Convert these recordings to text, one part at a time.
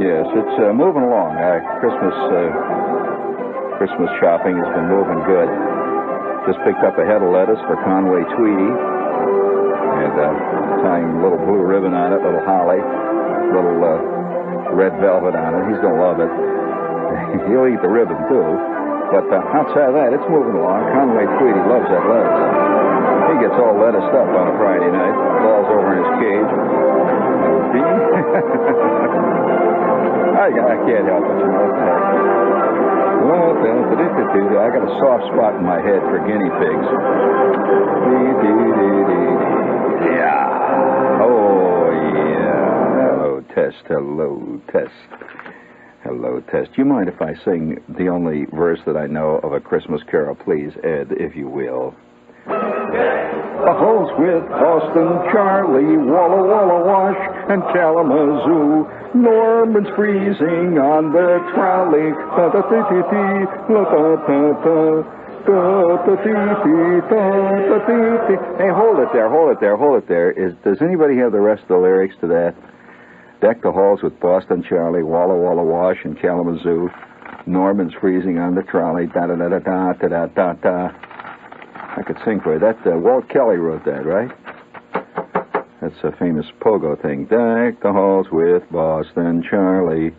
Yes, it's moving along. Christmas shopping has been moving good. Just picked up a head of lettuce for Conway Tweedy. And tying a little blue ribbon on it, little holly, little red velvet on it. He's going to love it. He'll eat the ribbon, too. But outside of that, it's moving along. Conway Tweedy loves that lettuce. He gets all lettuced up on a Friday night. Falls over in his cage. I can't help it, you know. I got a soft spot in my head for guinea pigs. Yeah. Oh, yeah. Hello, test. Hello, test. Hello, test. Do you mind if I sing the only verse that I know of A Christmas Carol, please, Ed, if you will? The holes with Boston Charlie, Walla Walla Wash, and Kalamazoo. Norman's freezing on the trolley. Hey, hold it there. Does anybody have the rest of the lyrics to that? Deck the halls with Boston Charlie, Walla Walla Wash, and Kalamazoo. Norman's freezing on the trolley. Da-da-da-da-da-da-da-da-da. I could sing for you. That Walt Kelly wrote that, right? That's a famous pogo thing. Deck the halls with Boston Charlie,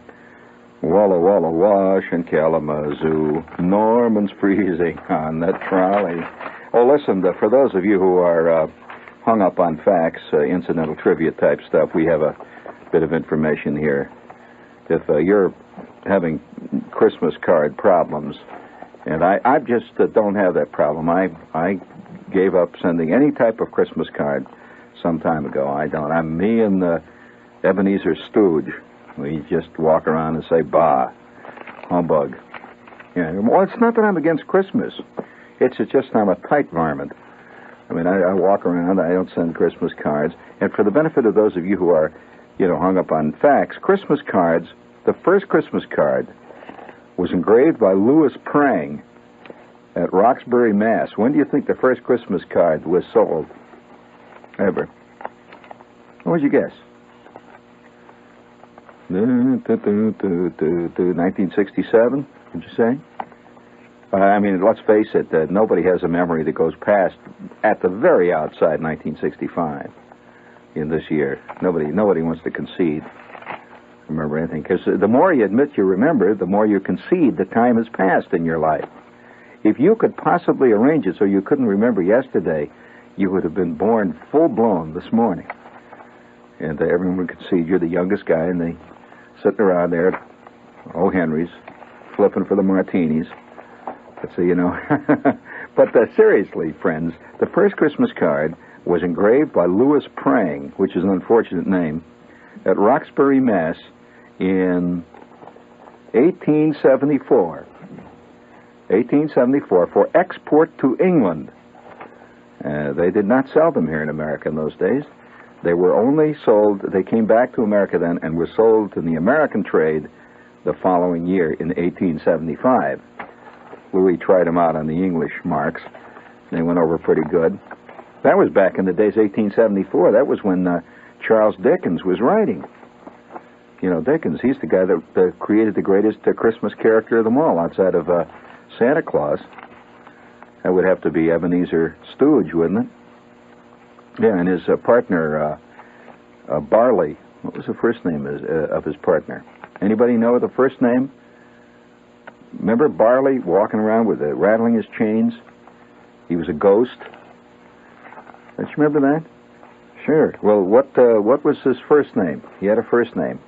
Walla Walla Wash, and Kalamazoo. Norman's freezing on the trolley. Oh, listen, for those of you who are hung up on facts, incidental trivia type stuff, we have a bit of information here. If you're having Christmas card problems, and I just don't have that problem. I gave up sending any type of Christmas card some time ago. I don't. I'm me and Ebenezer Stooge. We just walk around and say, bah, humbug. Yeah. Well, it's not that I'm against Christmas. It's just I'm a tight varmint. I mean, I walk around. I don't send Christmas cards. And for the benefit of those of you who are, hung up on facts, Christmas cards, the first Christmas card was engraved by Louis Prang at Roxbury, Mass. When do you think the first Christmas card was sold? Ever. What would you guess? 1967, would you say? I mean, let's face it, nobody has a memory that goes past, at the very outside, 1965 in this year. Nobody wants to concede. Remember anything, because the more you admit you remember, the more you concede the time has passed in your life. If you could possibly arrange it so you couldn't remember yesterday, you would have been born full-blown this morning. And everyone would concede you're the youngest guy, and they sitting around there at O. Henry's, flipping for the martinis. So, But seriously, friends, the first Christmas card was engraved by Louis Prang, which is an unfortunate name, at Roxbury, Mass. In 1874. 1874 for export to England. They did not sell them here in America in those days. They were only sold, they came back to America then and were sold to the American trade the following year in 1875. Louis tried them out on the English marks. They went over pretty good. That was back in the days, 1874. That was when Charles Dickens was writing. Dickens, he's the guy that created the greatest Christmas character of them all, outside of Santa Claus. That would have to be Ebenezer Stooge, wouldn't it? Yeah, and his partner, Barley. What was the first name of his partner? Anybody know the first name? Remember Barley walking around with rattling his chains? He was a ghost. Don't you remember that? Sure. Well, what was his first name? He had a first name.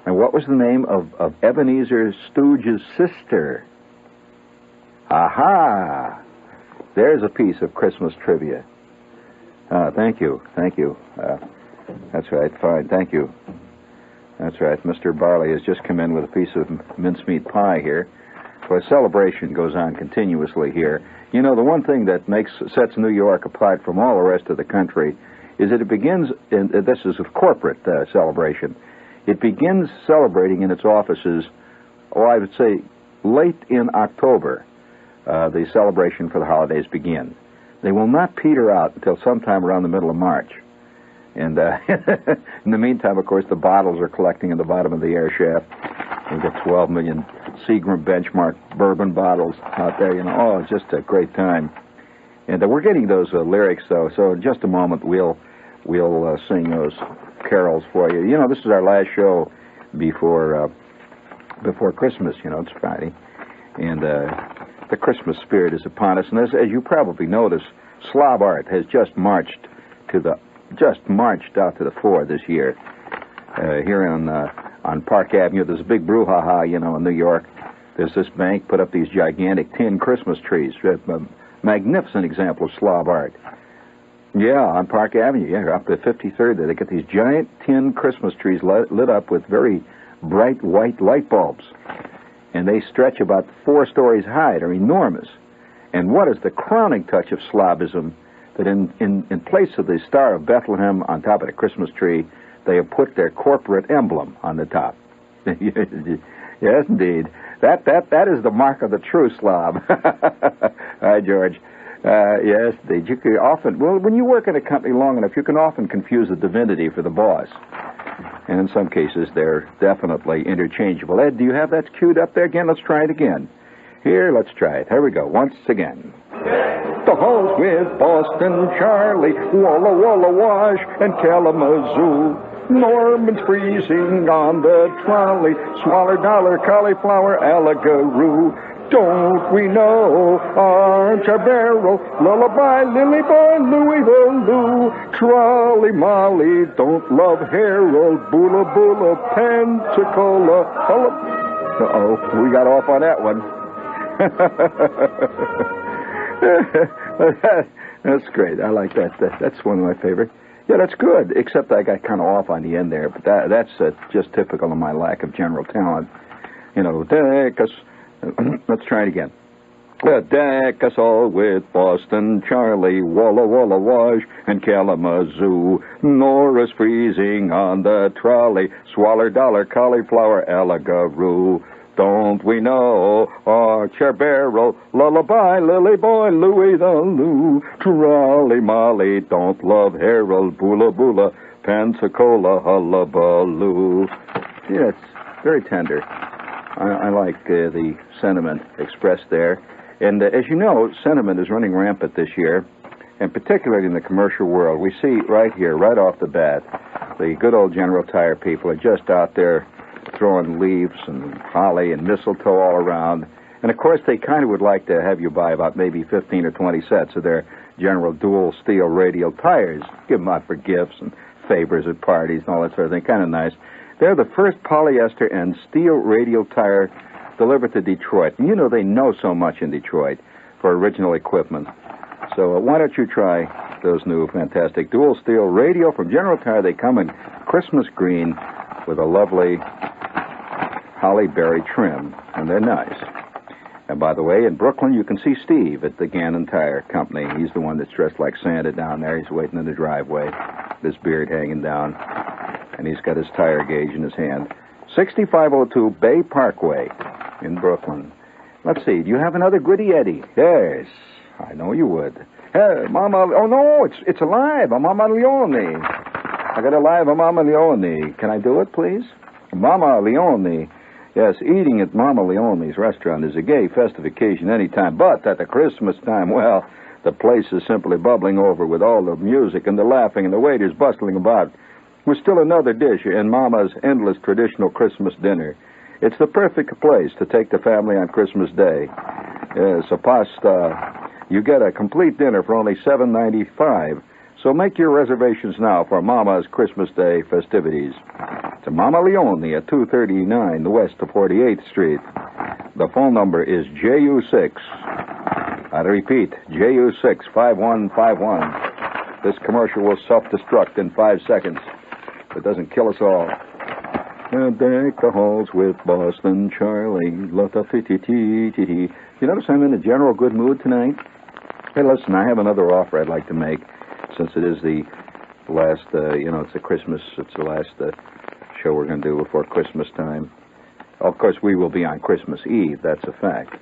And what was the name of Ebenezer Stooge's sister? Aha! There's a piece of Christmas trivia. Thank you. That's right, fine, thank you. That's right, Mr. Barley has just come in with a piece of mincemeat pie here. So a celebration goes on continuously here. The one thing that sets New York apart from all the rest of the country is that it begins, and this is a corporate celebration, it begins celebrating in its offices, I would say, late in October. The celebration for the holidays begin. They will not peter out until sometime around the middle of March. And in the meantime, of course, the bottles are collecting in the bottom of the air shaft. We've got 12 million Seagram benchmark bourbon bottles out there. Oh, it's just a great time. And we're getting those lyrics, though. So in just a moment, we'll sing those carols for you. This is our last show before Christmas. It's Friday, and the Christmas spirit is upon us. And as you probably notice, slob art has just marched out to the fore this year. Here on Park Avenue, there's a big brouhaha, in New York. There's this bank put up these gigantic tin Christmas trees. Magnificent example of slob art. Yeah, on Park Avenue, up to 53rd there. They get these giant tin Christmas trees lit up with very bright white light bulbs. And they stretch about 4 stories high. They're enormous. And what is the crowning touch of slobism? That in place of the Star of Bethlehem on top of the Christmas tree, they have put their corporate emblem on the top. Yes, indeed. That is the mark of the true slob. Hi, George. Yes, indeed. You can often, when you work in a company long enough, you can often confuse the divinity for the boss. And in some cases, they're definitely interchangeable. Ed, do you have that queued up there again? Let's try it again. Here, let's try it. Here we go. Once again. The halls with Boston Charlie, Walla Walla Wash, and Kalamazoo. Norman's freezing on the trolley, Swaller Dollar, Cauliflower, Alligaroo. Don't we know Archabaro, Lullaby, Lily Boy, Louie the Lou, Trolley Molly, Don't Love Harold, Bula Bula, Pensacola. Uh-oh, we got off on that one. That's great. I like that. That's one of my favorite. Yeah, that's good, except I got kind of off on the end there, but that's just typical of my lack of general talent. Deck us. Let's try it again. Deck us all with Boston Charlie, Walla Walla Wash, and Kalamazoo. Nora's freezing on the trolley, Swaller Dollar, Cauliflower, Alligaroo. Don't we know Archabaro, Lullaby, Lily Boy, Louie the Lou, Trolley Molly, Don't Love Harold, Bula Bula, Pensacola, Hullabaloo. Yeah, it's very tender. I like the sentiment expressed there. And as you know, sentiment is running rampant this year, and particularly in the commercial world. We see right here, right off the bat, the good old General Tire people are just out there throwing leaves and holly and mistletoe all around. And, of course, they kind of would like to have you buy about maybe 15 or 20 sets of their General dual steel radial tires. Give them out for gifts and favors at parties and all that sort of thing. Kind of nice. They're the first polyester and steel radial tire delivered to Detroit. And they know so much in Detroit for original equipment. So why don't you try those new fantastic dual steel radial from General Tire. They come in Christmas green with a lovely holly berry trim, and they're nice. And by the way, in Brooklyn, you can see Steve at the Gannon Tire Company. He's the one that's dressed like Santa down there. He's waiting in the driveway, his beard hanging down, and he's got his tire gauge in his hand. 6502 Bay Parkway in Brooklyn. Let's see, do you have another Goody Eddie? Yes, I know you would. Hey, Mama, oh no, it's alive. I'm Mama Leone. I got a live Mama Leone. Can I do it, please? Mama Leone. Yes, eating at Mama Leone's restaurant is a gay festive occasion any time, but at the Christmas time, well, the place is simply bubbling over with all the music and the laughing and the waiters bustling about. With still another dish in Mama's endless traditional Christmas dinner. It's the perfect place to take the family on Christmas Day. Yes, a pasta. You get a complete dinner for only $7.95. So make your reservations now for Mama's Christmas Day festivities. To Mama Leone at 239 west of 48th Street. The phone number is JU6. I repeat, JU6 5151. This commercial will self-destruct in 5 seconds. It doesn't kill us all. Deck the halls with Boston Charlie. You notice I'm in a general good mood tonight? Hey, listen, I have another offer I'd like to make. Since it is the last, it's the Christmas, it's the last show we're going to do before Christmas time. Of course, we will be on Christmas Eve, that's a fact.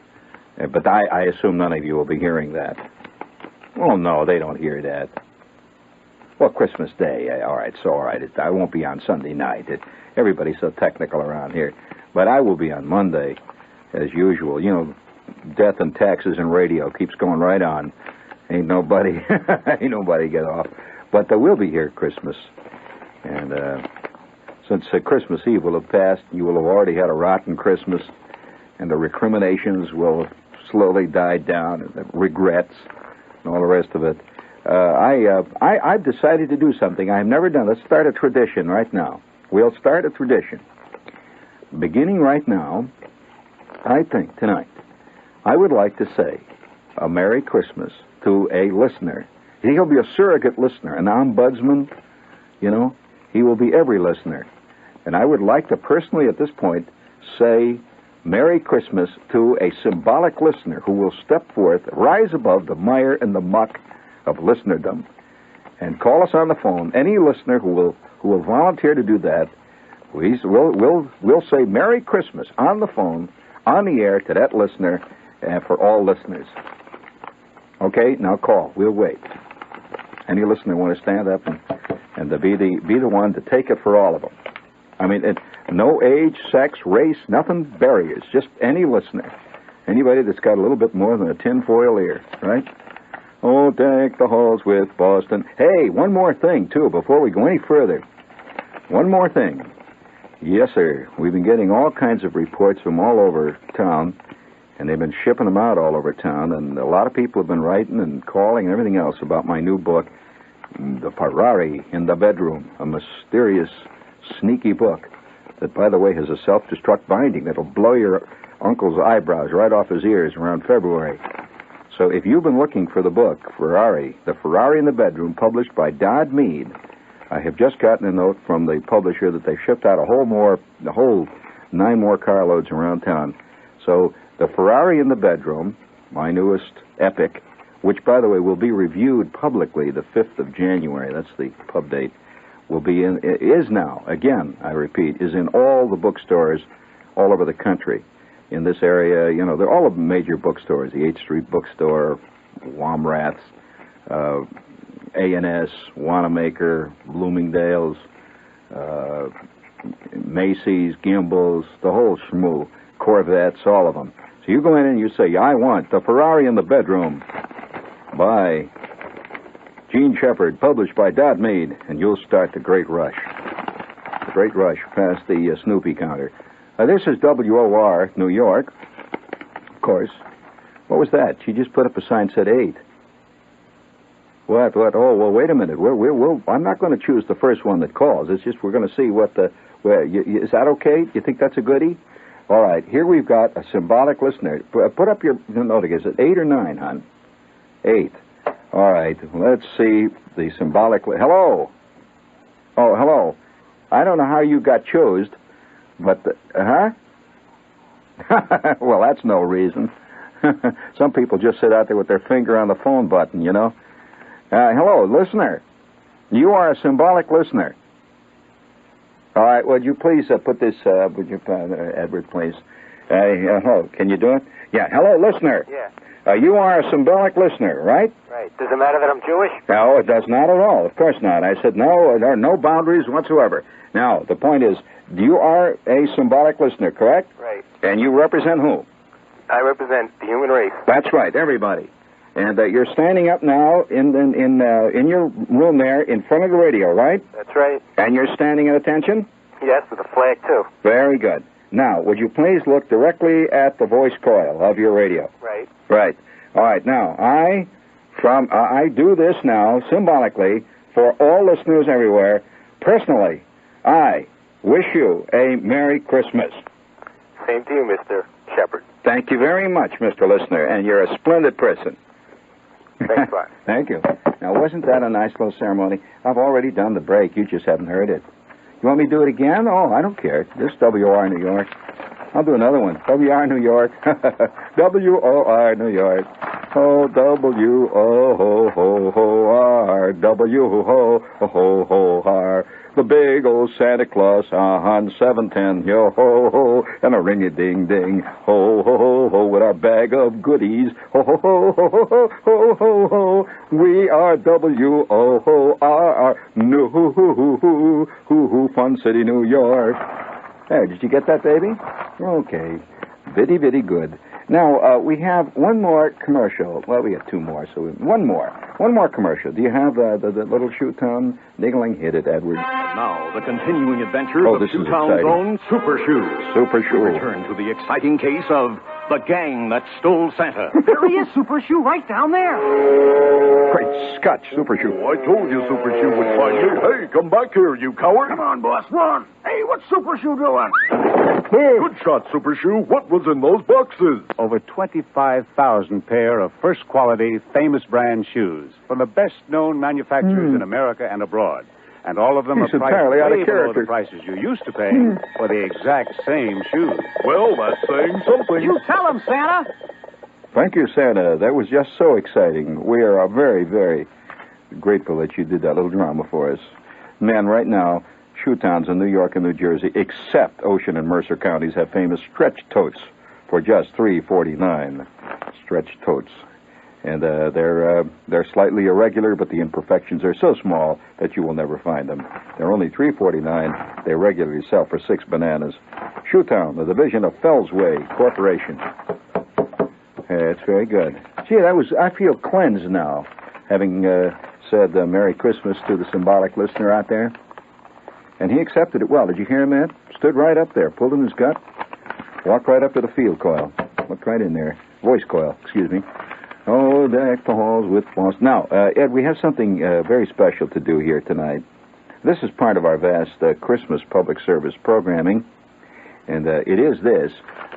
But I assume none of you will be hearing that. Oh, no, they don't hear that. Well, Christmas Day. All right, so all right. I won't be on Sunday night. Everybody's so technical around here. But I will be on Monday, as usual. You know, death and taxes and radio keeps going right on. Ain't nobody get off. But we'll be here Christmas. And since Christmas Eve will have passed, you will have already had a rotten Christmas, and the recriminations will have slowly died down, and the regrets, and all the rest of it. I've decided to do something I've never done. Let's start a tradition right now. We'll start a tradition. Beginning right now, I think tonight, I would like to say a Merry Christmas to a listener. He'll be a surrogate listener, an ombudsman, you know. He will be every listener. And I would like to personally at this point say Merry Christmas to a symbolic listener who will step forth, rise above the mire and the muck of listenerdom, and call us on the phone. Any listener who will volunteer to do that, we'll say Merry Christmas on the phone, on the air to that listener, and for all listeners. Okay, now call. We'll wait. Any listener want to stand up and to be the one to take it for all of them. I mean, no age, sex, race, nothing barriers. Just any listener, anybody that's got a little bit more than a tinfoil ear, right? Oh, deck the halls with Boston. Hey, one more thing, too, before we go any further. One more thing. Yes, sir. We've been getting all kinds of reports from all over town, and they've been shipping them out all over town, and a lot of people have been writing and calling and everything else about my new book, The Ferrari in the Bedroom, a mysterious, sneaky book that, by the way, has a self-destruct binding that'll blow your uncle's eyebrows right off his ears around February. So if you've been looking for the book, Ferrari, The Ferrari in the Bedroom, published by Dodd Mead, I have just gotten a note from the publisher that they shipped out a whole 9 more carloads around town. So The Ferrari in the Bedroom, my newest epic, which, by the way, will be reviewed publicly the 5th of January, that's the pub date, is now, again, I repeat, is in all the bookstores all over the country. In this area, you know, they're all the major bookstores, the 8th Street Bookstore, Womrat's, A&S, Wanamaker, Bloomingdale's, Macy's, Gimbel's, the whole schmoo, Corvettes, all of them. So you go in and you say, I want The Ferrari in the Bedroom by Gene Shepard, published by Dodd Mead, and you'll start the great rush. The great rush past the Snoopy counter. This is WOR, New York. Of course. What was that? She just put up a sign that said 8. What? Oh, well, wait a minute. I'm not going to choose the first one that calls. It's just we're going to see is that okay? You think that's a goodie? All right. Here we've got a symbolic listener. Put up your note again. Is it 8 or 9, hon? 8. All right. Let's see the symbolic. Hello. Oh, hello. I don't know how you got chosen, but well, that's no reason. Some people just sit out there with their finger on the phone button, you know. Hello, listener. You are a symbolic listener. All right, would you please put this, Edward, please. Hello, can you do it? Yeah, hello, listener. Yeah. You are a symbolic listener, right? Right. Does it matter that I'm Jewish? No, it does not at all. Of course not. I said no, there are no boundaries whatsoever. Now, the point is, you are a symbolic listener, correct? Right. And you represent who? I represent the human race. That's right, everybody. And you're standing up now in your room there in front of the radio, right? That's right. And you're standing at attention? Yes, with a flag, too. Very good. Now, would you please look directly at the voice coil of your radio? Right. Right. All right. Now, I do this now symbolically for all listeners everywhere. Personally, I wish you a Merry Christmas. Same to you, Mr. Shepard. Thank you very much, Mr. Listener, and you're a splendid person. Thanks a lot. Thank you. Now, wasn't that a nice little ceremony? I've already done the break. You just haven't heard it. You want me to do it again? Oh, I don't care. This is WR New York. I'll do another one. WR New York. WOR New York. Oh, W-O-Ho-Ho-Ho-R. W-Ho-Ho-Ho-R. the big old Santa Claus on 710, yo ho ho, and a ring-a-ding-ding, ho ho ho ho, with our bag of goodies, ho ho ho ho ho ho ho ho. We are WOOR, New Hoo, Fun City, New York. Hey, did you get that, baby? Okay, bitty good. Now, we have one more commercial. Well, we have two more, so one more commercial. Do you have the little Shoetown niggling? Hit it, Edward. Now, the continuing adventures of this is Shoetown's exciting. own Super Shoes. Super Shoe. Return to the exciting case of the gang that stole Santa. There he is, Super Shoe, right down there. Great Scotch, Super Shoe. I told you Super Shoe would find me. Hey, come back here, you coward. Come on, boss, run. Hey, what's Super Shoe doing? Good shot, Super Shoe. What was in those boxes? Over 25,000 pair of first-quality, famous brand shoes from the best-known manufacturers in America and abroad. And all of them He's are priced entirely out of way below character. the prices you used to pay for the exact same shoes. Well, that's saying something. You tell him, Santa. Thank you, Santa. That was just so exciting. We are very, very grateful that you did that little drama for us. Man, right now, Shoetowns in New York and New Jersey, except Ocean and Mercer counties, have famous stretch totes for just $3.49. Stretch totes. And they're slightly irregular, but the imperfections are so small that you will never find them. They're only $3.49. They regularly sell for 6 bananas. Shoetown, the division of Fellsway Corporation. It's very good. Gee, I feel cleansed now, having said Merry Christmas to the symbolic listener out there. And he accepted it well. Did you hear him, Ed? Stood right up there, pulled in his gut, walked right up to the field coil. Looked right in there. Voice coil, excuse me. Oh, deck the halls with Boston. Now, Ed, we have something very special to do here tonight. This is part of our vast Christmas public service programming, and it is this,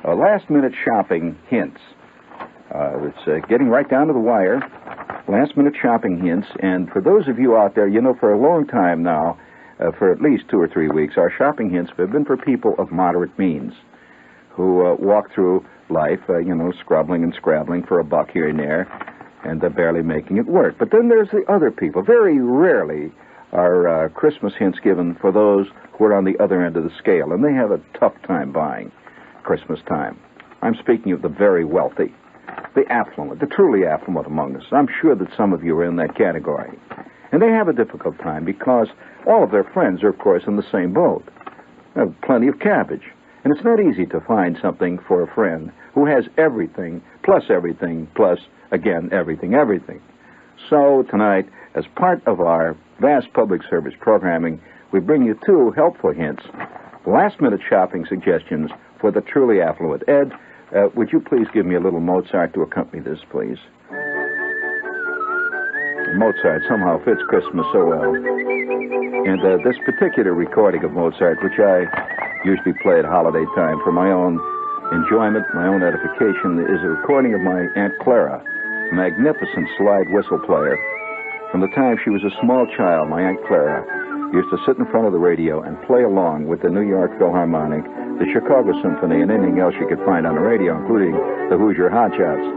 last-minute shopping hints. It's getting right down to the wire, last-minute shopping hints, and for those of you out there, you know, for a long time now, for at least 2 or 3 weeks, our shopping hints have been for people of moderate means who walk through life, scrubbling and scrabbling for a buck here and there, and barely making it work. But then there's the other people. Very rarely are Christmas hints given for those who are on the other end of the scale, and they have a tough time buying Christmas time. I'm speaking of the very wealthy, the affluent, the truly affluent among us. I'm sure that some of you are in that category. And they have a difficult time because all of their friends are, of course, in the same boat. They have plenty of cabbage. And it's not easy to find something for a friend who has everything, plus, again, everything. So tonight, as part of our vast public service programming, we bring you 2 helpful hints, last-minute shopping suggestions for the truly affluent. Ed, would you please give me a little Mozart to accompany this, please? Mozart somehow fits Christmas so well. And this particular recording of Mozart, which I usually play at holiday time for my own enjoyment, my own edification, is a recording of my Aunt Clara, a magnificent slide whistle player. From the time she was a small child, my Aunt Clara used to sit in front of the radio and play along with the New York Philharmonic, the Chicago Symphony, and anything else she could find on the radio, including the Hoosier Hotshots.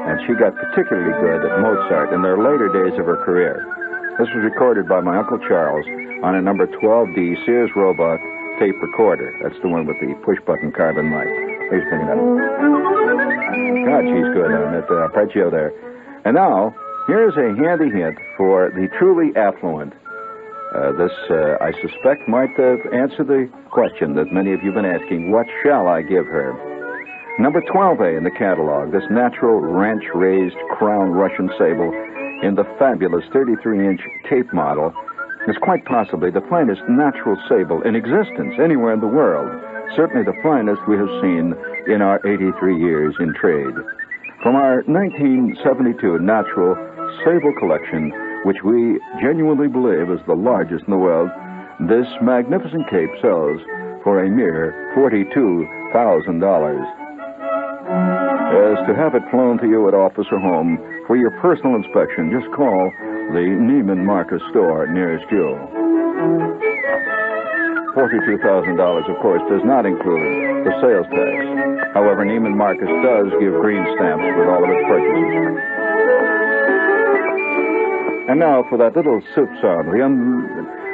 And she got particularly good at Mozart in the later days of her career. This was recorded by my Uncle Charles on a number 12D Sears Roebuck tape recorder. That's the one with the push-button carbon mic. Please bring it up. God, she's good on that arpeggio there. And now, here's a handy hint for the truly affluent. This, I suspect, might answer the question that many of you have been asking, what shall I give her? Number 12A in the catalog, this natural ranch-raised crown Russian sable in the fabulous 33-inch Cape model is quite possibly the finest natural sable in existence anywhere in the world. Certainly the finest we have seen in our 83 years in trade. From our 1972 natural sable collection, which we genuinely believe is the largest in the world, this magnificent cape sells for a mere $42,000. As to have it flown to you at office or home for your personal inspection, just call the Neiman Marcus store nearest you. $42,000, of course, does not include the sales tax. However, Neiman Marcus does give green stamps with all of its purchases. And now for that little soup song,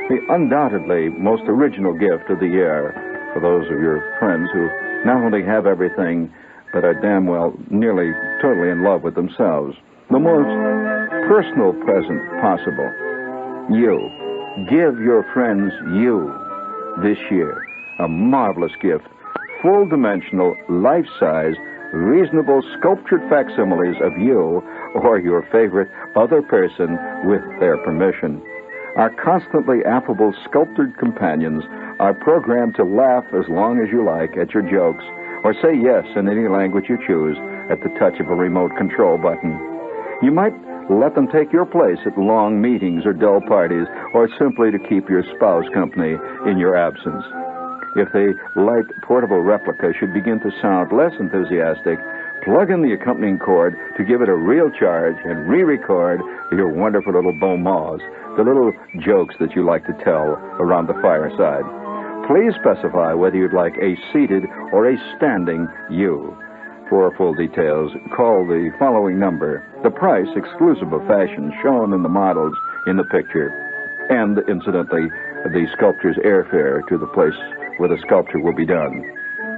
the undoubtedly most original gift of the year for those of your friends who not only have everything, but are damn well nearly totally in love with themselves. The most personal present possible. You. Give your friends you this year. A marvelous gift. Full-dimensional, life-size, reasonable sculptured facsimiles of you or your favorite other person with their permission. Our constantly affable sculptured companions are programmed to laugh as long as you like at your jokes or say yes in any language you choose at the touch of a remote control button. You might let them take your place at long meetings or dull parties or simply to keep your spouse company in your absence. If the light portable replica should begin to sound less enthusiastic, plug in the accompanying cord to give it a real charge and re-record your wonderful little bon mots, the little jokes that you like to tell around the fireside. Please specify whether you'd like a seated or a standing you. For full details, call the following number. The price, exclusive of fashion, shown in the models in the picture. And, incidentally, the sculptor's airfare to the place where the sculpture will be done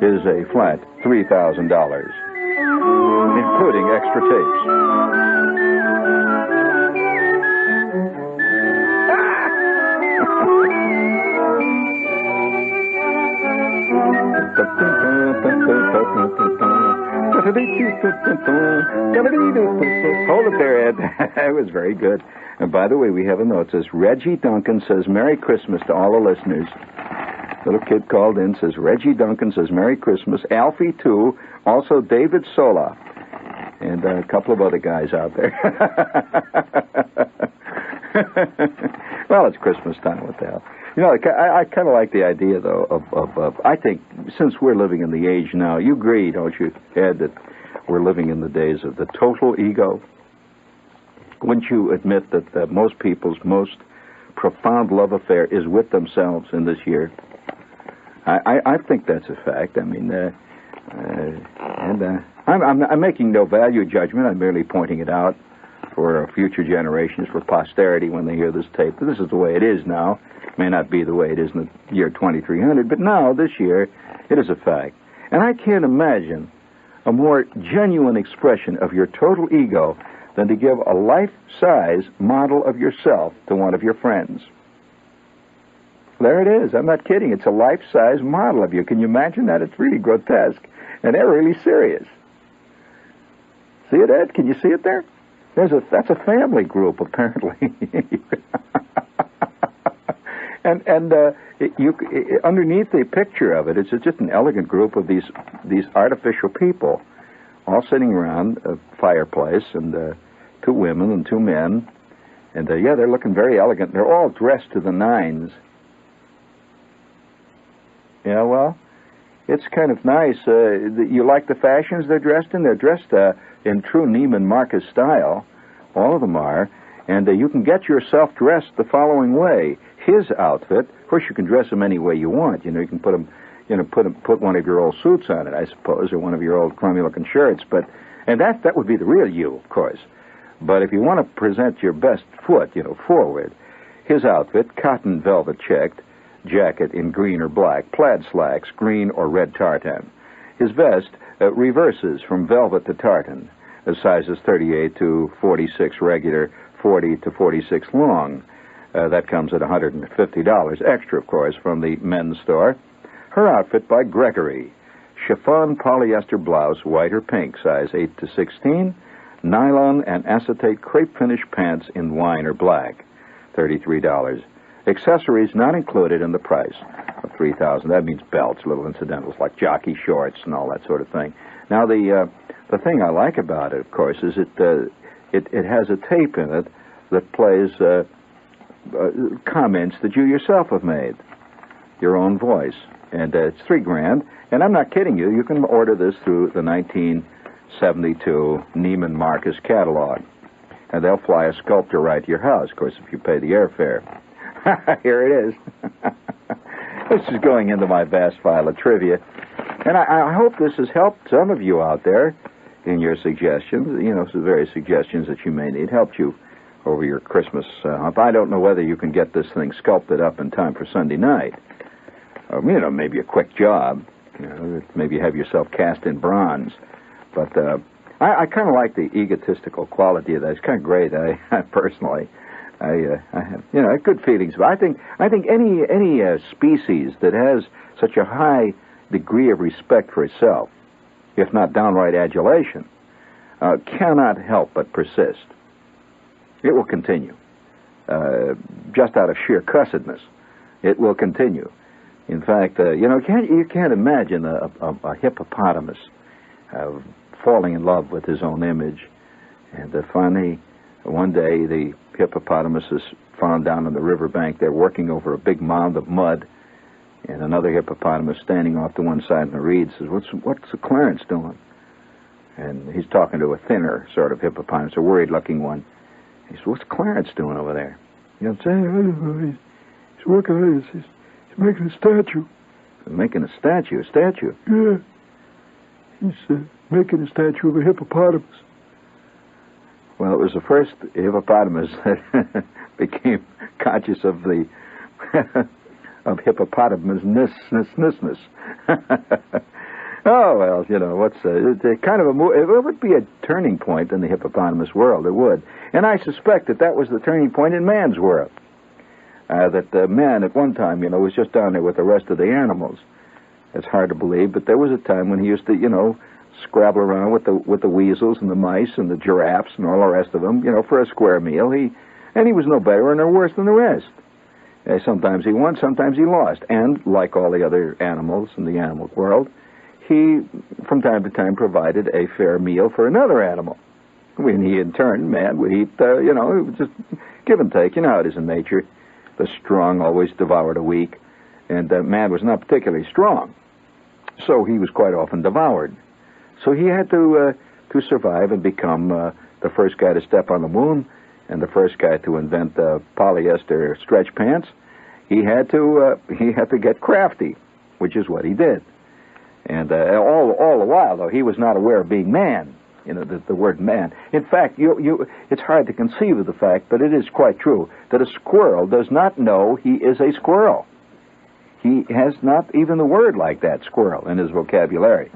is a flat $3,000, including extra tapes. Hold it there, Ed. That was very good. And by the way, we have a note. It says, Reggie Duncan says, Merry Christmas to all the listeners. Little kid called in, says, Reggie Duncan says, Merry Christmas. Alfie, too. Also, David Sola. And a couple of other guys out there. Well, it's Christmas time. What the hell? You know, I kind of like the idea, though, of I think, since we're living in the age now, you agree, don't you, Ed, that we're living in the days of the total ego? Wouldn't you admit that most people's most profound love affair is with themselves in this year? I think that's a fact. I mean, I'm making no value judgment. I'm merely pointing it out for future generations, for posterity when they hear this tape. This is the way it is now. It may not be the way it is in the year 2300, but now, this year, it is a fact. And I can't imagine a more genuine expression of your total ego than to give a life-size model of yourself to one of your friends. There it is. I'm not kidding. It's a life-size model of you. Can you imagine that? It's really grotesque. And they're really serious. See it, Ed? Can you see it there? That's a family group, apparently. and underneath the picture of it, it's just an elegant group of these artificial people, all sitting around a fireplace, and 2 women and 2 men. And, they're looking very elegant. They're all dressed to the nines. Yeah, well, it's kind of nice. You like the fashions they're dressed in? They're dressed in true Neiman Marcus style. All of them are. And you can get yourself dressed the following way. His outfit, of course, you can dress him any way you want. You know, you can put one of your old suits on it, I suppose, or one of your old crummy-looking shirts. And that would be the real you, of course. But if you want to present your best foot, forward, his outfit, cotton velvet checked, jacket in green or black, plaid slacks, green or red tartan. His vest reverses from velvet to tartan, sizes 38 to 46 regular, 40 to 46 long. That comes at $150, extra, of course, from the men's store. Her outfit by Gregory, chiffon polyester blouse, white or pink, size 8 to 16, nylon and acetate crepe finish pants in wine or black, $33. Accessories not included in the price of $3,000. That means belts, little incidentals like jockey shorts and all that sort of thing. Now, the thing I like about it, of course, is it has a tape in it that plays comments that you yourself have made, your own voice, and it's $3,000. And I'm not kidding you. You can order this through the 1972 Neiman Marcus catalog, and they'll fly a sculptor right to your house, of course, if you pay the airfare. Here it is. This is going into my vast file of trivia. And I hope this has helped some of you out there in your suggestions, some various suggestions that you may need, helped you over your Christmas. I don't know whether you can get this thing sculpted up in time for Sunday night. Maybe a quick job. Maybe have yourself cast in bronze. But I kind of like the egotistical quality of that. It's kind of great. I personally, I have good feelings. But I think any species that has such a high degree of respect for itself, if not downright adulation, cannot help but persist. It will continue. Just out of sheer cussedness, it will continue. In fact, you can't imagine a hippopotamus falling in love with his own image. And finally, one day, the hippopotamus is found down on the riverbank. They're working over a big mound of mud. And another hippopotamus standing off to one side in the reeds says, what's the Clarence doing? And he's talking to a thinner sort of hippopotamus, a worried-looking one. He says, what's Clarence doing over there? He's working on it. He's making a statue. Making a statue? A statue? Yeah. He's making a statue of a hippopotamus. Well, it was the first hippopotamus that became conscious of the of hippopotamusness. Oh, well, what's kind of it would be a turning point in the hippopotamus world. It would. And I suspect that was the turning point in man's world. That man at one time, was just down there with the rest of the animals. It's hard to believe, but there was a time when he used to, scrabble around with the weasels and the mice and the giraffes and all the rest of them, for a square meal. He was no better or no worse than the rest. Sometimes he won, sometimes he lost. And like all the other animals in the animal world, he, from time to time, provided a fair meal for another animal. When he, in turn, man, would eat, it was just give and take. You know how it is in nature. The strong always devoured the weak, and man was not particularly strong. So he was quite often devoured. So he had to survive and become the first guy to step on the moon and the first guy to invent polyester stretch pants. He had to get crafty, which is what he did. And all the while, though, he was not aware of being man. The word man. In fact, it's hard to conceive of the fact, but it is quite true, that a squirrel does not know he is a squirrel. He has not even the word like that, squirrel, in his vocabulary.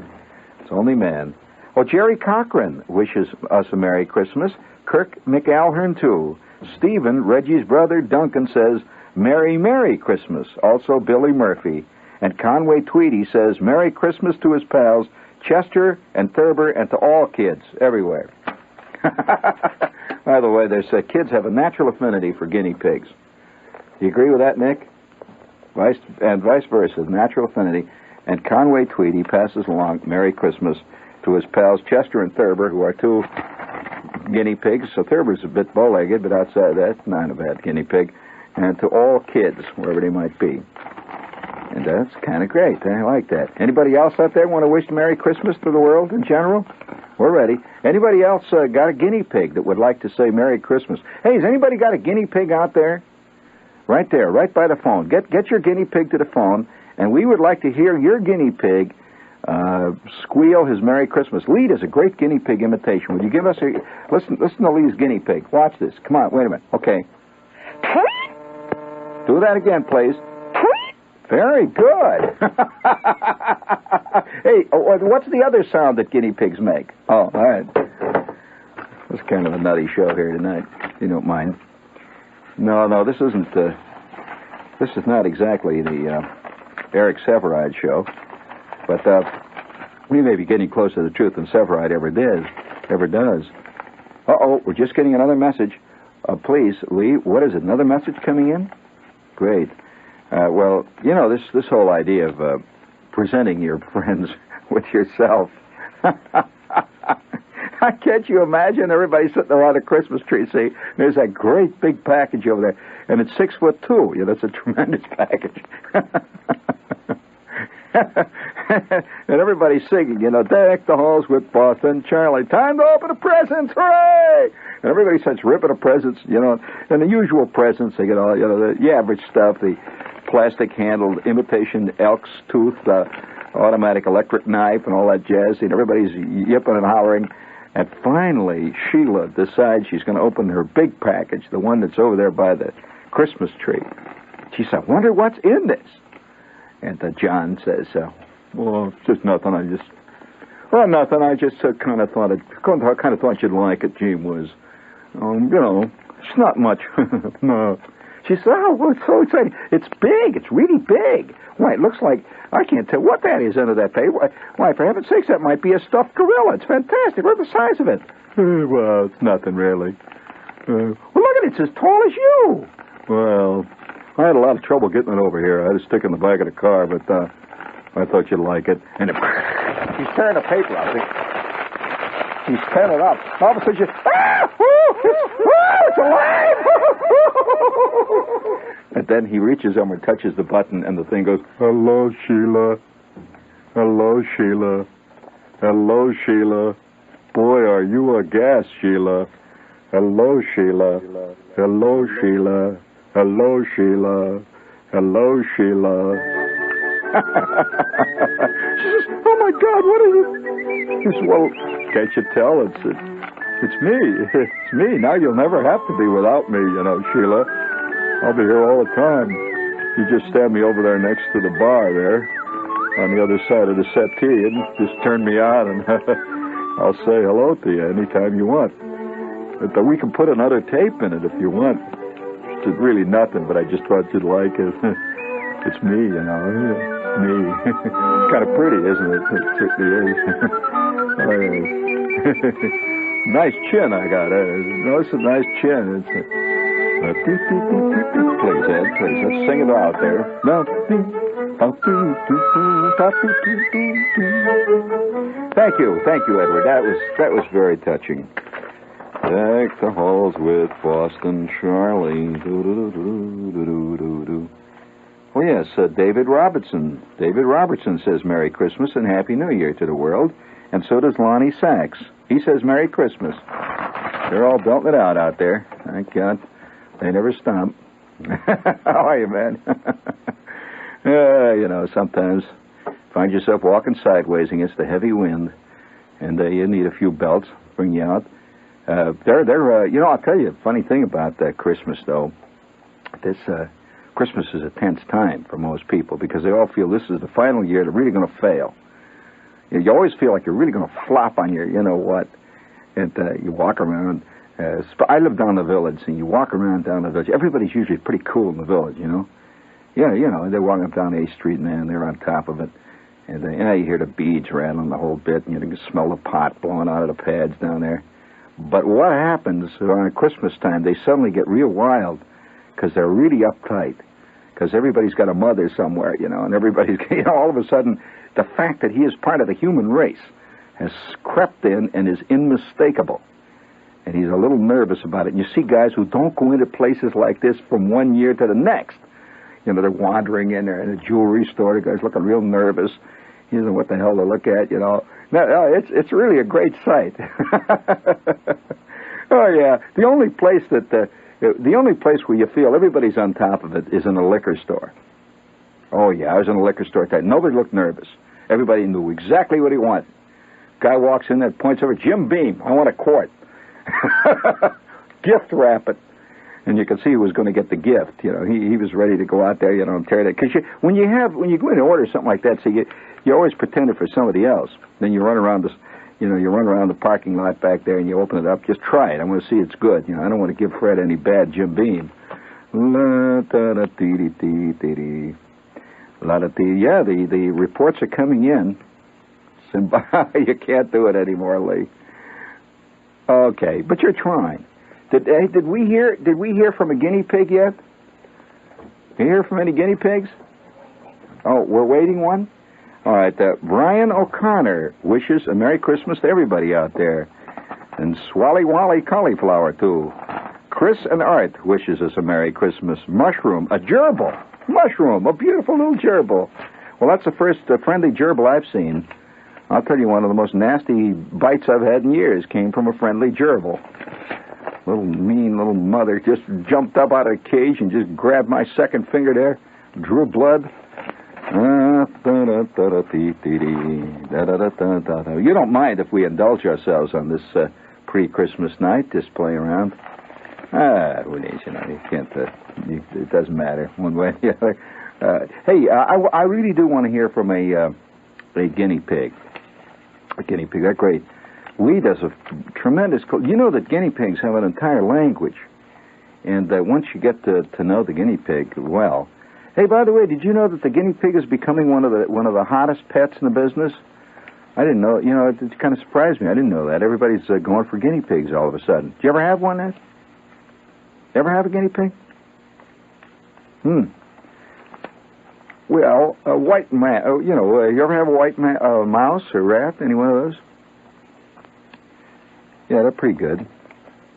It's only man. Oh, Jerry Cochran wishes us a Merry Christmas. Kirk McAlhern, too. Stephen, Reggie's brother, Duncan, says, Merry, Merry Christmas. Also, Billy Murphy. And Conway Tweedy says, Merry Christmas to his pals, Chester and Thurber, and to all kids everywhere. By the way, there's kids have a natural affinity for guinea pigs. Do you agree with that, Nick? Vice versa, natural affinity. And Conway Tweedy passes along Merry Christmas to his pals Chester and Thurber, who are two guinea pigs. So Thurber's a bit bow-legged, but outside that, not a bad guinea pig. And to all kids, wherever they might be. And that's kind of great. I like that. Anybody else out there want to wish Merry Christmas to the world in general? We're ready. Anybody else got a guinea pig that would like to say Merry Christmas? Hey, has anybody got a guinea pig out there? Right there, right by the phone. Get your guinea pig to the phone, and we would like to hear your guinea pig squeal his Merry Christmas. Lee does a great guinea pig imitation. Would you give us a... Listen to Lee's guinea pig. Watch this. Come on, wait a minute. Okay. Do that again, please. Very good. Hey, what's the other sound that guinea pigs make? Oh, all right. It's kind of a nutty show here tonight, if you don't mind. No, this isn't. This is not exactly the Eric Severide show, but we may be getting closer to the truth than Severide ever does. Uh-oh, we're just getting another message. Please, Lee, what is it? Another message coming in? Great. Well, this whole idea of presenting your friends with yourself. Can't you imagine everybody sitting around a Christmas tree? See, there's that great big package over there, and it's 6'2". That's a tremendous package. And everybody's singing, deck the halls with Boston Charlie. Time to open the presents, hooray! And everybody starts ripping the presents, and the usual presents. They get all, the average stuff, the plastic-handled imitation elk's tooth, automatic electric knife, and all that jazz. And everybody's yipping and hollering. And finally, Sheila decides she's going to open her big package, the one that's over there by the Christmas tree. She said, "Wonder what's in this?" And John says, "Well, it's just nothing. Nothing. I just kind of thought you'd like it. Gee whiz. It's not much." No. She said, "Oh, well, it's so exciting. It's big. It's really big. Why, it looks like, I can't tell what that is under that paper. Why, for heaven's sakes, that might be a stuffed gorilla. It's fantastic. Look at the size of it." "Well, it's nothing, really." "Well, look at it. It's as tall as you." "Well, I had a lot of trouble getting it over here. I had to stick it in the back of the car, but I thought you'd like it." And she's tearing the paper out. He's tearing it up. All of a sudden, it's alive! And then he reaches over and touches the button, and the thing goes, "Hello, Sheila. Hello, Sheila. Hello, Sheila. Boy, are you a gas, Sheila. Hello, Sheila. Hello, Sheila. Hello, Sheila. Hello, Sheila." She says, "Oh, my God, what is it?" He says, "Well, can't you tell? It's me. It's me. Now you'll never have to be without me, Sheila. I'll be here all the time. You just stand me over there next to the bar there, on the other side of the settee, and just turn me on, and I'll say hello to you anytime you want. But we can put another tape in it if you want. It's really nothing, but I just thought you'd like it. It's me, It's me." It's kind of pretty, isn't it? It certainly is. Nice chin I got. It's a nice chin. Please, Ed, please. Let's sing it out there. Thank you, Edward. That was very touching. Deck the halls with Boston Charlie. Oh, yes, David Robertson. David Robertson says Merry Christmas and Happy New Year to the world. And so does Lonnie Sachs. He says Merry Christmas. They're all belting it out there. Thank God. They never stop. How are you, man? Sometimes find yourself walking sideways against a heavy wind, and you need a few belts to bring you out. I'll tell you a funny thing about Christmas, though. Christmas is a tense time for most people because they all feel this is the final year they're really going to fail. You always feel like you're really going to flop on your, and you walk around. I live down the village, and you walk around down the village. Everybody's usually pretty cool in the village, Yeah, they're walking up down A Street, man. They're on top of it. And you hear the beads rattling the whole bit, and you can smell the pot blowing out of the pads down there. But what happens around Christmas time, they suddenly get real wild because they're really uptight. Because everybody's got a mother somewhere, and everybody's, all of a sudden, the fact that he is part of the human race has crept in and is unmistakable. And he's a little nervous about it. And you see guys who don't go into places like this from one year to the next. They're wandering in there in a jewelry store. The guy's looking real nervous. He doesn't know what the hell to look at, No, it's really a great sight. Oh, yeah. The only place where you feel everybody's on top of it is in a liquor store. Oh, yeah, I was in a liquor store today. Nobody looked nervous. Everybody knew exactly what he wanted. Guy walks in there, points over, "Jim Beam, I want a quart." Gift wrap it. And you could see he was going to get the gift. He was ready to go out there, and tear it. Because when you go in and order something like that, so you always pretend it for somebody else. Then you run around the parking lot back there and you open it up. Just try it. I want to see it's good. I don't want to give Fred any bad Jim Beam. Yeah, the reports are coming in. You can't do it anymore, Lee. Okay, but you're trying. Did we hear from a guinea pig yet? Did you hear from any guinea pigs? Oh, we're waiting one? All right, Brian O'Connor wishes a Merry Christmas to everybody out there. And Swally Wally Cauliflower, too. Chris and Art wishes us a Merry Christmas. Mushroom, a gerbil. Mushroom, a beautiful little gerbil. Well, that's the first friendly gerbil I've seen. I'll tell you, one of the most nasty bites I've had in years came from a friendly gerbil. Mean little mother just jumped up out of the cage and just grabbed my second finger there, drew blood. You don't mind if we indulge ourselves on this pre-Christmas night, just play around? Who needs, you can't, it doesn't matter one way or the other. Hey, I really do want to hear from a guinea pig. A guinea pig, that's great. Lee does a tremendous... You know that guinea pigs have an entire language. And once you get to know the guinea pig well... Hey, by the way, did you know that the guinea pig is becoming one of the hottest pets in the business? I didn't know. You know, it kind of surprised me. I didn't know that. Everybody's going for guinea pigs all of a sudden. Did you ever have one, Ed? Ever have a guinea pig? Well, a white you ever have a white mouse or rat? Any one of those? Yeah, they're pretty good.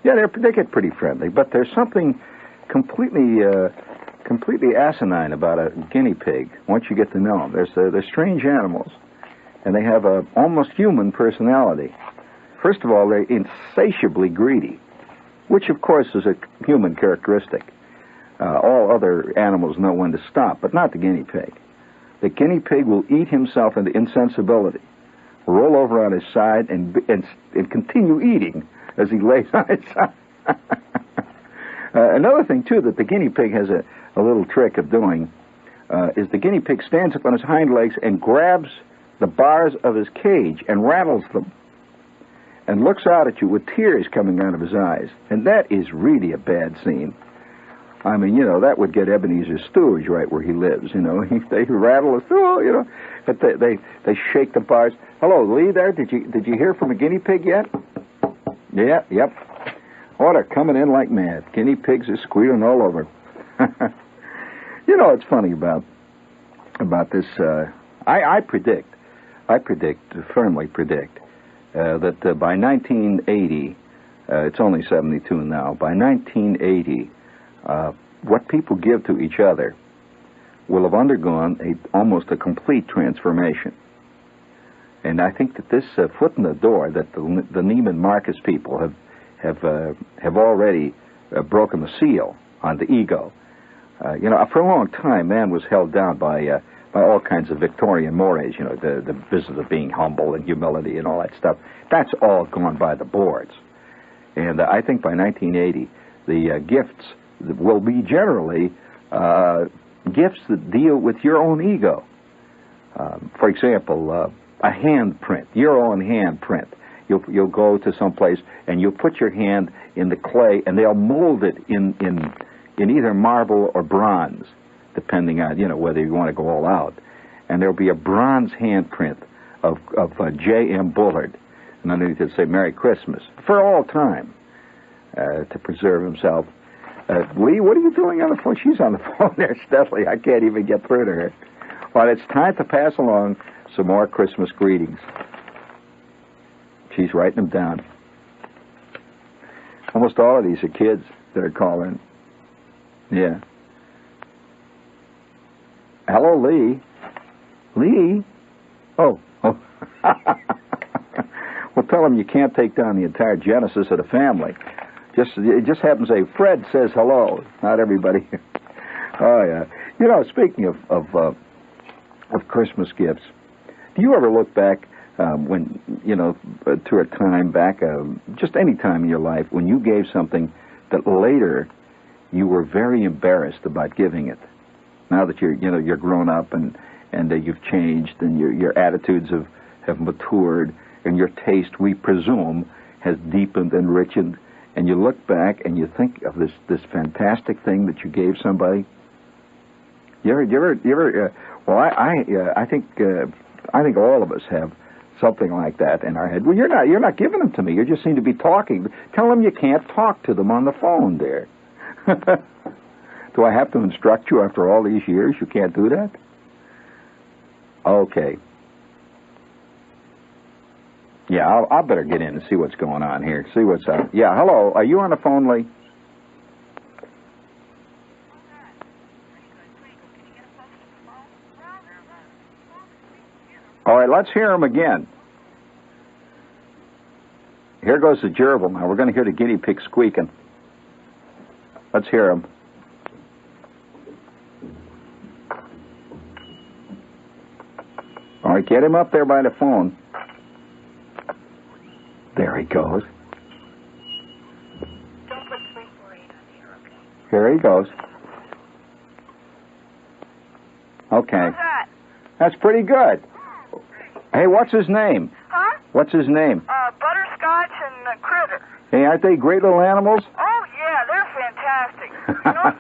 Yeah, they get pretty friendly, but there's something completely asinine about a guinea pig once you get to know them. They're strange animals, and they have a almost human personality. First of all, they're insatiably greedy, which, of course, is a human characteristic. All other animals know when to stop, but not the guinea pig. The guinea pig will eat himself into insensibility, roll over on his side, and continue eating as he lays on his side. Another thing, too, that the guinea pig has a little trick of doing is the guinea pig stands up on his hind legs and grabs the bars of his cage and rattles them and looks out at you with tears coming out of his eyes. And that is really a bad scene. I mean, that would get Ebenezer Stooge right where he lives, They rattle us, but they shake the bars. Hello, Lee there, did you hear from a guinea pig yet? Yeah, yep. Oh, they're coming in like mad. Guinea pigs are squealing all over. It's funny about this. I firmly predict, that by 1980, it's only 72 now, by 1980, what people give to each other will have undergone almost a complete transformation. And I think that this foot in the door that the Neiman Marcus people have already broken the seal on the ego. For a long time, man was held down by all kinds of Victorian mores, the business of being humble and humility and all that stuff. That's all gone by the boards. And I think by 1980, the gifts will be generally gifts that deal with your own ego. For example, a handprint, your own handprint. You'll go to some place and you'll put your hand in the clay and they'll mold it in either marble or bronze, depending on whether you want to go all out. And there'll be a bronze handprint of J.M. Bullard, and underneath it'll say Merry Christmas for all time, to preserve himself. Lee, what are you doing on the phone? She's on the phone there steadily. I can't even get through to her. Well, it's time to pass along some more Christmas greetings. She's writing them down. Almost all of these are kids that are calling. Yeah. Hello, Lee. Lee? Oh. Well, tell him you can't take down the entire genesis of the family. It just happens to say, Fred says hello. Not everybody. Oh, yeah. Speaking of Christmas gifts, do you ever look back when, to a time back, just any time in your life, when you gave something that later you were very embarrassed about giving it? Now that you're grown up and you've changed and your attitudes have matured and your taste, we presume, has deepened and richened, and you look back and you think of this fantastic thing that you gave somebody. You ever? Well, I think all of us have something like that in our head. Well, you're not giving them to me. You just seem to be talking. Tell them you can't talk to them on the phone, dear. Do I have to instruct you after all these years? You can't do that? Okay. Yeah, I'll better get in and see what's going on here. See what's up. Yeah, hello. Are you on the phone, Lee? All right, let's hear him again. Here goes the gerbil now. We're going to hear the guinea pig squeaking. Let's hear him. All right, get him up there by the phone. There he goes. Don't put 348 on here, okay? Here he goes. Okay. How's that? That's pretty good. Hey, what's his name? Huh? What's his name? Butterscotch and Critter. Hey, aren't they great little animals? Oh, yeah, they're fantastic. You know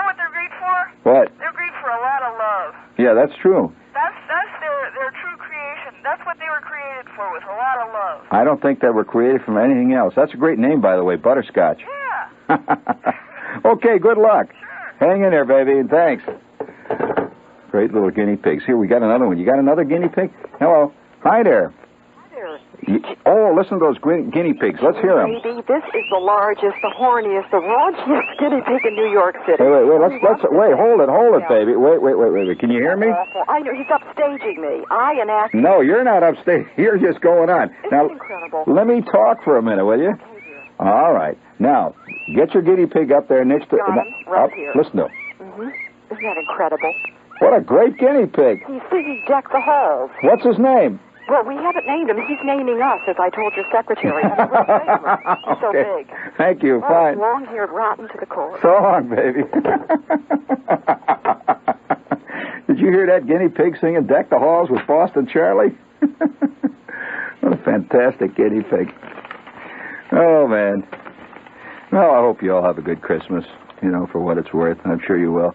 what they're great for? What? They're great for a lot of love. Yeah, that's true. That's their true creation. That's what they were created for, with a lot of love. I don't think they were created from anything else. That's a great name, by the way, Butterscotch. Yeah. Okay, good luck. Sure. Hang in there, baby, and thanks. Great little guinea pigs. Here, we got another one. You got another guinea pig? Hello. Hi there. Oh, listen to those guinea pigs. Let's hear them. Baby, this is the largest, the horniest, the raunchiest guinea pig in New York City. Wait, wait, hold it, baby. Wait. Can you hear me? Awful. I know, he's upstaging me. I enact... No, you're not upstage. You're just going on. Isn't Now, it incredible? let me talk for a minute, will you? All right. Now, get your guinea pig up there next to... Got him, right here. Listen to him. Mm-hmm. Isn't that incredible? What a great guinea pig. He's singing Deck the Halls. What's his name? Well, we haven't named him. He's naming us, as I told your secretary. He's so Okay. big. Thank you. Oh, Fine. long-haired, rotten to the core. So long, baby. Did you hear that guinea pig singing Deck the Halls with Boston Charlie? What a fantastic guinea pig. Oh, man. Well, I hope you all have a good Christmas, for what it's worth. I'm sure you will.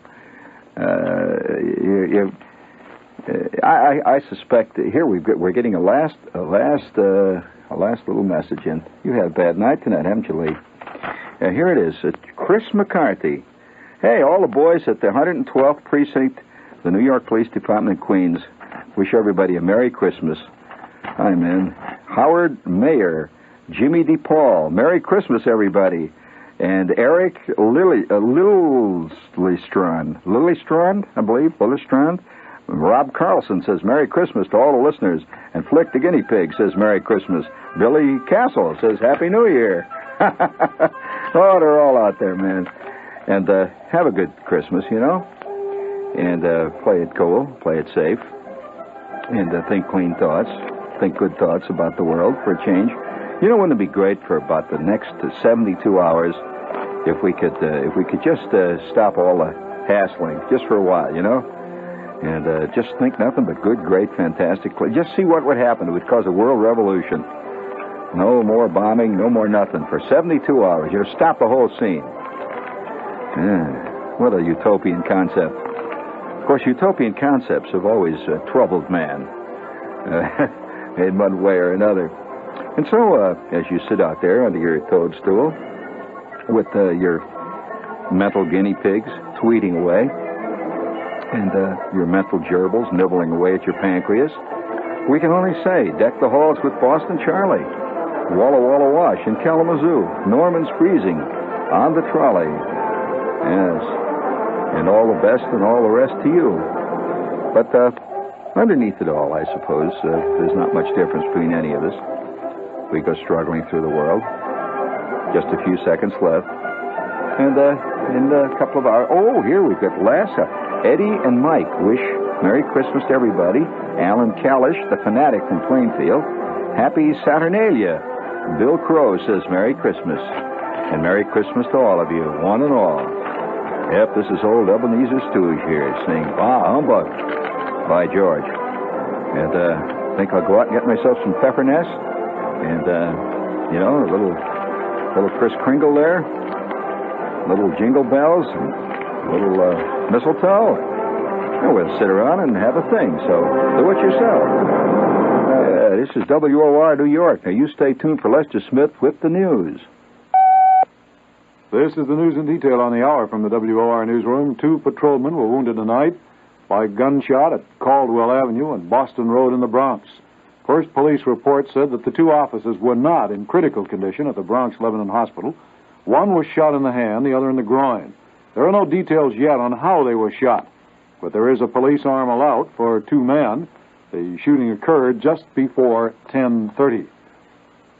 I suspect here we're getting a last little message in. You had a bad night tonight, haven't you, Lee? Here it is. Chris McCarthy. Hey, all the boys at the 112th Precinct, the New York Police Department in Queens, wish everybody a Merry Christmas. Hi, man. Howard Mayer, Jimmy DePaul, Merry Christmas, everybody. And Eric Lillestrand, I believe, Lillestrand. Rob Carlson says Merry Christmas to all the listeners. And Flick the Guinea Pig says Merry Christmas. Billy Castle says Happy New Year. Oh, they're all out there, man. And have a good Christmas, And play it cool, play it safe. And think clean thoughts, think good thoughts about the world for a change. Wouldn't it be great for about the next 72 hours if we could just stop all the hassling just for a while, And just think nothing but good, great, fantastic. Just see what would happen. It would cause a world revolution. No more bombing, no more nothing. For 72 hours, stop the whole scene. What a utopian concept. Of course, utopian concepts have always troubled man in one way or another. And so, as you sit out there under your toadstool with your mental guinea pigs tweeting away, and your mental gerbils nibbling away at your pancreas, we can only say, deck the halls with Boston Charlie, Walla Walla Wash in Kalamazoo, Norman's Freezing, on the trolley. Yes, and all the best and all the rest to you. But underneath it all, I suppose, there's not much difference between any of us. We go struggling through the world. Just a few seconds left. And in a couple of hours... Oh, here we've got Lassa. Eddie and Mike wish Merry Christmas to everybody. Alan Kalish, the fanatic from Plainfield. Happy Saturnalia. Bill Crow says Merry Christmas. And Merry Christmas to all of you, one and all. Yep, this is old Ebenezer Stooge here, saying, Bah, humbug, by George. And I think I'll go out and get myself some peppermint. And, a little Kris Kringle there. Little jingle bells. And a little mistletoe. And we'll sit around and have a thing. So do it yourself. This is WOR New York. Now you stay tuned for Lester Smith with the news. This is the news in detail on the hour from the WOR newsroom. 2 patrolmen were wounded tonight by gunshot at Caldwell Avenue and Boston Road in the Bronx. First police report said that the 2 officers were not in critical condition at the Bronx Lebanon Hospital. One was shot in the hand, the other in the groin. There are no details yet on how they were shot, but there is a police armal out for 2 men. The shooting occurred just before 10:30.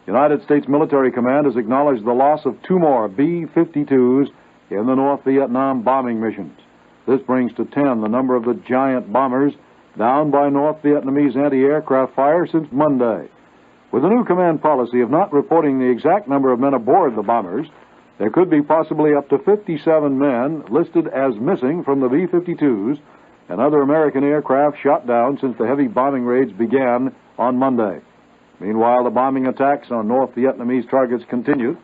United States Military Command has acknowledged the loss of 2 more B-52s in the North Vietnam bombing missions. This brings to 10 the number of the giant bombers down by North Vietnamese anti-aircraft fire since Monday. With the new command policy of not reporting the exact number of men aboard the bombers, there could be possibly up to 57 men listed as missing from the B-52s and other American aircraft shot down since the heavy bombing raids began on Monday. Meanwhile, the bombing attacks on North Vietnamese targets continue.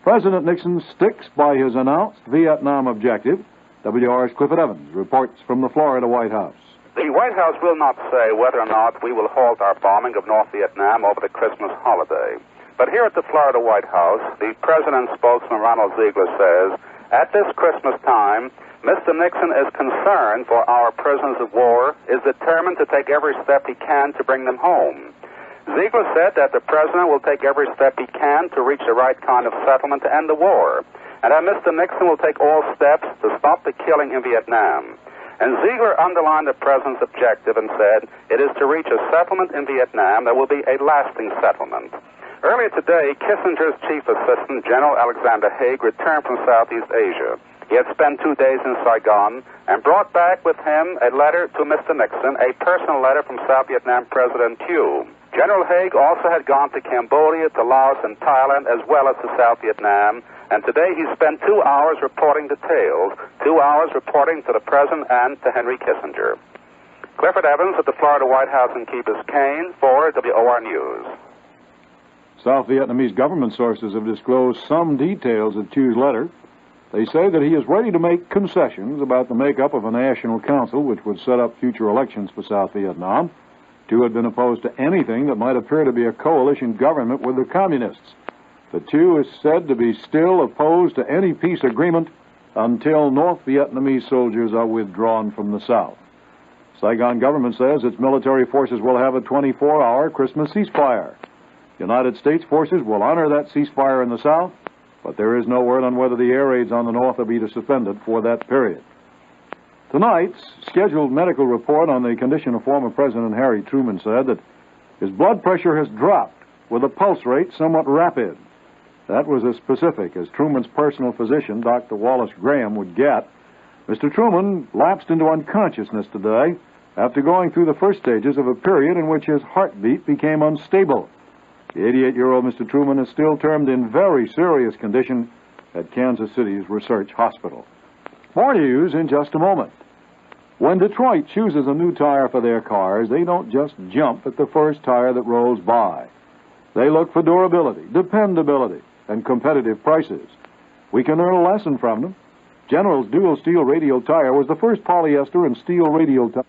President Nixon sticks by his announced Vietnam objective. WR's Clifford Evans reports from the Florida White House. The White House will not say whether or not we will halt our bombing of North Vietnam over the Christmas holiday. But here at the Florida White House, the President's spokesman, Ronald Ziegler, says, at this Christmas time, Mr. Nixon is concerned for our prisoners of war, is determined to take every step he can to bring them home. Ziegler said that the President will take every step he can to reach the right kind of settlement to end the war, and that Mr. Nixon will take all steps to stop the killing in Vietnam. And Ziegler underlined the President's objective and said, it is to reach a settlement in Vietnam that will be a lasting settlement. Earlier today, Kissinger's chief assistant, General Alexander Haig, returned from Southeast Asia. He had spent 2 days in Saigon and brought back with him a letter to Mr. Nixon, a personal letter from South Vietnam President Thieu. General Haig also had gone to Cambodia, to Laos, and Thailand, as well as to South Vietnam, and today he spent 2 hours reporting details, 2 hours reporting to the President and to Henry Kissinger. Clifford Evans at the Florida White House in Key Biscayne for WOR News. South Vietnamese government sources have disclosed some details of Thieu's letter. They say that he is ready to make concessions about the makeup of a national council which would set up future elections for South Vietnam. Thieu had been opposed to anything that might appear to be a coalition government with the communists. But Thieu is said to be still opposed to any peace agreement until North Vietnamese soldiers are withdrawn from the South. Saigon government says its military forces will have a 24-hour Christmas ceasefire. United States forces will honor that ceasefire in the South, but there is no word on whether the air raids on the North will be suspended for that period. Tonight's scheduled medical report on the condition of former President Harry Truman said that his blood pressure has dropped with a pulse rate somewhat rapid. That was as specific as Truman's personal physician, Dr. Wallace Graham, would get. Mr. Truman lapsed into unconsciousness today after going through the first stages of a period in which his heartbeat became unstable. The 88-year-old Mr. Truman is still termed in very serious condition at Kansas City's Research Hospital. More news in just a moment. When Detroit chooses a new tire for their cars, they don't just jump at the first tire that rolls by. They look for durability, dependability, and competitive prices. We can learn a lesson from them. General's dual steel radial tire was the first polyester and steel radial tire.